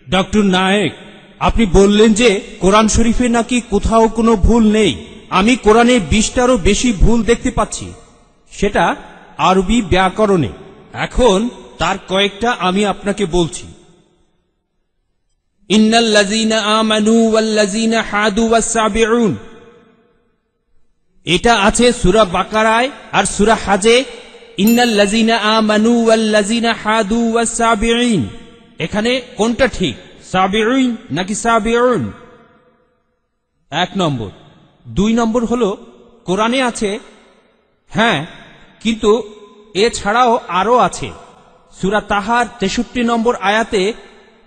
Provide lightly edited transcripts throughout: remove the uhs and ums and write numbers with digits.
Doctor Naik, আপনি বললেন যে কোরআন শরীফে নাকি কোথাও কোনো ভুল নেই। আমি কোরআনে 20টারও বেশি ভুল দেখতে পাচ্ছি, সেটা আরবি ব্যাকরণে। এখন তার কয়েকটা আমি আপনাকে বলছি। ইন্নাল্লাযীনা আমানু ওয়াল্লাযীনা হাদু ওয়াস-সাবিউন, এটা আছে সূরা বাকারায় আর সূরা হাজে। ইন্নাল্লাযীনা আমানু ওয়াল্লাযীনা হাদু ওয়াস-সাবিউন, এখানে কোনটা ঠিক, সাবিউন নাকি সাবিউন? 1 নম্বর। 2 নম্বর হলো কোরআনে আছে, হ্যাঁ, কিন্তু এছাড়াও আরো আছে। সূরা তাহার 63 নম্বর আয়াতে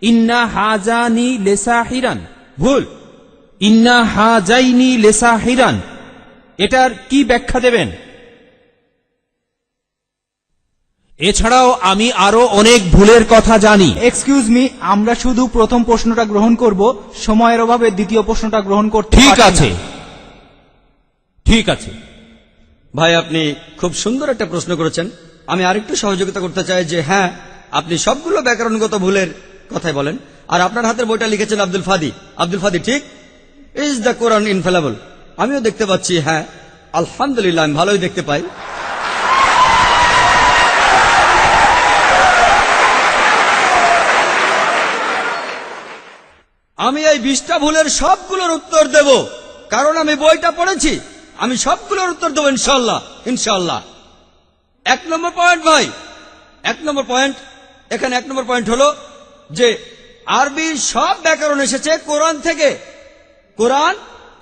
ইন্না হাজানি লেসাহিরান, ভুল, ইন্না হাজাইনি লেসাহিরান। এটার কি ব্যাখ্যা দেবেন? এছাড়াও আমি আরো অনেক ভুলের কথা জানি। এক্সকিউজ মি, আমরা শুধু প্রথম প্রশ্নটা গ্রহণ করব, সময়ের অভাবে দ্বিতীয় প্রশ্নটা গ্রহণ করতে ঠিক পারছি না। আছে, ঠিক আছে। ভাই, আপনি খুব সুন্দর একটা প্রশ্ন করেছেন। আমি আরেকটু সহযোগিতা করতে চাই যে হ্যাঁ, আপনি সবগুলো ব্যাকরণগত ভুলের কথাই বলেন, আর আপনার হাতের বইটা লিখেছেন আব্দুল ফাদি। আব্দুল ফাদি ঠিক, ইজ দ্য কোরআন ইনফেলেবল? আমিও দেখতে পাচ্ছি, হ্যাঁ, আলহামদুলিল্লাহ, আমি ভালোই দেখতে পাই। আমি এই 20টা ভুলের সবগুলোর উত্তর দেব, কারণ আমি বইটা পড়েছি। আমি সবগুলোর উত্তর দেবো ইনশাল্লাহ, ইনশাল্লাহ। 1 নম্বর পয়েন্ট ভাই, 1 নম্বর পয়েন্ট, এখানে 1 নম্বর পয়েন্ট হলো যে আরবির সব ব্যাকরণ এসেছে কোরআন থেকে। কোরআন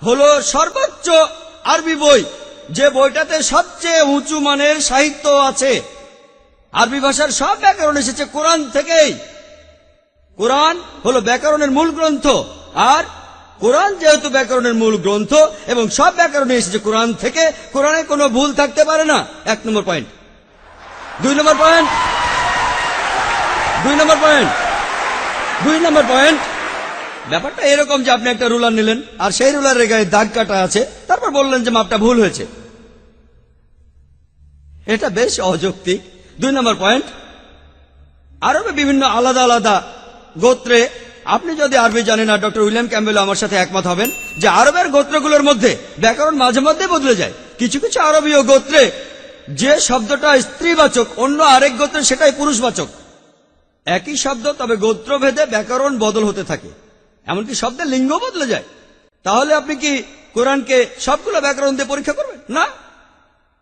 হলো সর্বোচ্চ আরবি বই, যে বইটাতে সবচেয়ে উঁচু মানের সাহিত্য আছে। আরবি ভাষার সব ব্যাকরণ এসেছে কোরআন থেকেই। কোরআন হলো ব্যাকরণের মূল গ্রন্থ, আর কোরআন যেহেতু ব্যাকরণের মূল গ্রন্থ এবং সব ব্যাকরণে এসেছে কোরআন থেকে, কোরআনে কোনো ভুল থাকতে পারে না। 1 নম্বর পয়েন্ট। 2 নম্বর পয়েন্ট, 2 নম্বর পয়েন্ট, 2 নম্বর পয়েন্ট। ব্যাপারটা এরকম যে আপনি একটা রুলার নিলেন, আর সেই রুলারের গায়ে দাগ কাটা আছে, তারপর বললেন যে মাপটা ভুল হয়েছে। এটা বেশ অযৌক্তিক। 2 নম্বর পয়েন্ট, আরবে বিভিন্ন আলাদা আলাদা গোত্রে, আপনি যদি আরবি জানেন, আর ডক্টর উইলিয়াম ক্যাম্বেল আমার সাথে একমত হবেন যে আরবের গোত্রগুলোর মধ্যে ব্যাকরণ মাঝে মধ্যে বদলে যায়। কিছু কিছু আরবীয় গোত্রে যে শব্দটা স্ত্রীবাচক, অন্য আরেক গোত্রে সেটাই পুরুষবাচক। একই শব্দ, তবে গোত্রভেদে ব্যাকরণ বদল হতে থাকে, এমনকি শব্দের লিঙ্গ বদলে যায়। তাহলে আপনি কি কোরআনকে সবগুলো ব্যাকরণ দিয়ে পরীক্ষা করবেন? না।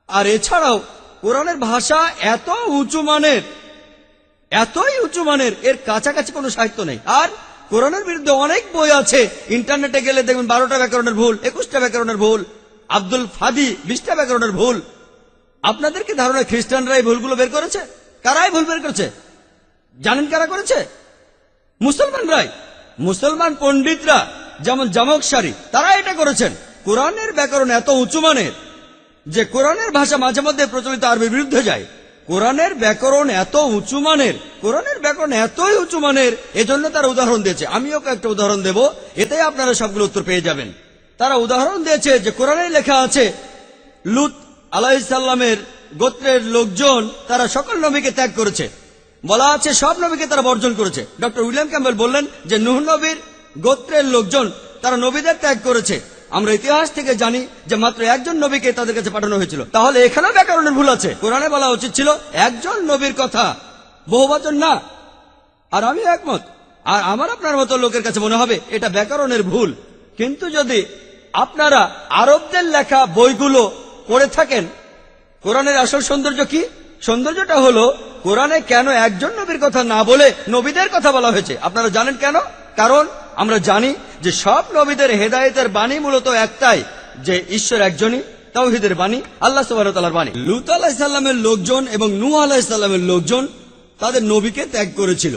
আর এছাড়াও কোরআনের ভাষা এত উঁচু মানের, এতই উঁচু মানের, এর কাছাকাছি কোনো সাহিত্য নেই। আর কোরআনের বিরুদ্ধে অনেক বই আছে, ইন্টারনেটে গেলে দেখবেন 12টা ব্যাকরণের ভুল, 21টা ব্যাকরণের ভুল, আব্দুল ফাদি 20টা ব্যাকরণের ভুল। আপনাদের কি ধারণা খ্রিস্টানরা এই ভুলগুলো বের করেছে? কারাই ভুল বের করেছে জানেন? কারা করেছে? মুসলমানরাই। মুসলমান পণ্ডিতরা, যেমন জামকশারি, তারা এটা করেছেন। কোরআনের ব্যাকরণ এত উঁচু মানের যে কোরআনের ভাষা মাঝে মধ্যে প্রচলিত আরবির বিরুদ্ধে যায়। কোরআনের ব্যাকরণ এত উঁচু মানের, কোরআনের ব্যাকরণ এতই উঁচু মানের, এজন্য তারা উদাহরণ দিয়েছে। আমিও একটা উদাহরণ দেব, এতে আপনারা সবগুলো উত্তর পেয়ে যাবেন। তারা উদাহরণ দিয়েছে যে কোরআনে লেখা আছে লূত আলাইহিস সালামের গোত্রের লোকজন তারা সকল নবীকে ত্যাগ করেছে। বলা আছে সব নবীকে তারা বর্জন করেছে। ডক্টর উইলিয়াম ক্যাম্বেল বললেন যে নূহ নবীর গোত্রের লোকজন তারা নবীদের ত্যাগ করেছে। আমরা ইতিহাস থেকে জানি যে মাত্র একজন নবীকে তাদের কাছে পাঠানো হয়েছিল। তাহলে এখানেও ব্যাকরণের ভুল আছে। কোরআনে বলা উচিত ছিল একজন নবীর কথা, বহুবচন না। আর আমি একমত, আর আমার আপনার মতো লোকের কাছে মনে হবে এটা ব্যাকরণের ভুল। কিন্তু যদি আপনারা আরবদের লেখা বইগুলো পড়ে থাকেন, কোরআনের আসল সৌন্দর্য কি? সৌন্দর্যটা হলো কোরআনে কেন একজন নবীর কথা না বলে নবীদের কথা বলা হয়েছে। আপনারা জানেন কেন? কারণ আমরা জানি যে সব নবীদের হেদায়েতের বাণী মূলত একটাই, যে ঈশ্বর একজনই, তাওহীদের বাণী, আল্লাহ সুবহানাহু ওয়া তাআলার বাণী। লূত আলাইহিস সালামের লোকজন এবং নূহ আলাইহিস সালামের লোকজন তাদের নবীকে ত্যাগ করেছিল,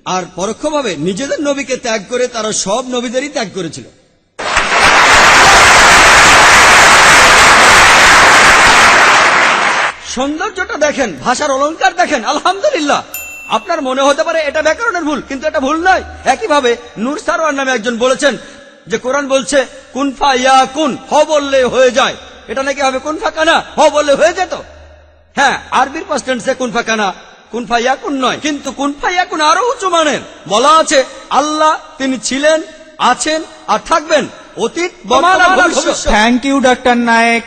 আর পরোক্ষভাবে নিজেদের নবীকে ত্যাগ করে তারা সব নবীদেরই ত্যাগ করেছিল। সৌন্দর্যটা দেখেন, ভাষার অলংকার দেখেন, আলহামদুলিল্লাহ। আপনার মনে হতে পারে এটা ব্যাকরণের ভুল, কিন্তু এটা ভুল নয়। একইভাবে নূর সারওয়ার নামে একজন বলেছেন যে কোরআন বলছে কুন ফা ইয়াকুন, হ বললে হয়ে যায়। এটা নাকি হবে কুন ফা কানা, হ বললে হয়ে যেত। হ্যাঁ, আরবির পাস্ট টেন্সে কুন ফা কানা, কুন ফা ইয়াকুন নয়, কিন্তু কুন ফা ইয়াকুন আরো উঁচু মানের। বলা আছে আল্লাহ তিনি ছিলেন, আছেন আর থাকবেন, অতীত, বর্তমান আর ভবিষ্যৎ। Thank you doctor Naik.